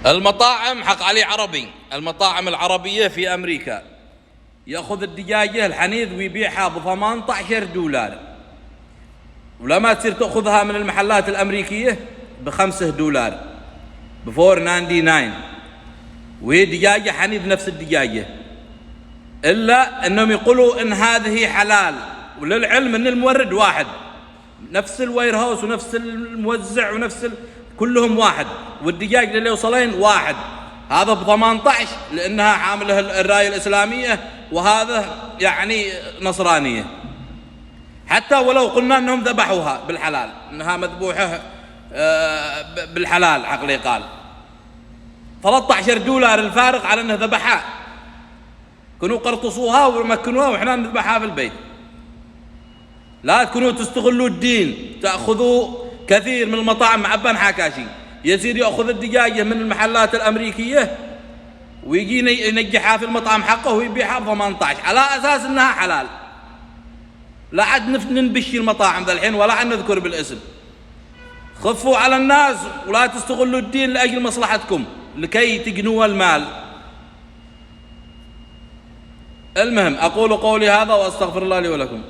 المطاعم حق علي عربي، المطاعم العربية في أمريكا يأخذ الدجاجة الحنيذ ويبيعها ب $18، ولما تصير تأخذها من المحلات الأمريكية ب$5 ب $4.99، وهي دجاجة حنيذ نفس الدجاجة، إلا أنهم يقولوا إن هذه حلال، وللعلم أن المورد واحد، نفس الوير هاوس ونفس الموزع ونفس كلهم واحد، والدجاج اللي يوصلين واحد، هذا ب18 لأنها حامله الراية الإسلامية، وهذا يعني نصرانية. حتى ولو قلنا أنهم ذبحوها بالحلال، أنها مذبوحة بالحلال، عقلي قال $13 الفارق على أنه ذبحها، كانوا قرطصوها ومكنوها وإحنا نذبحها في البيت. لا تكونوا تستغلوا الدين، تأخذوا كثير من المطاعم معبان حكاشي، يصير يأخذ الدجاجة من المحلات الأمريكية ويجي ينجحها في المطعم حقه ويبيعها ب18 على أساس أنها حلال. لا عاد ننبشي المطاعم ذا الحين ولا عاد نذكر بالاسم. خفوا على الناس ولا تستغلوا الدين لأجل مصلحتكم لكي تجنوا المال. المهم أقول قولي هذا وأستغفر الله لي ولكم.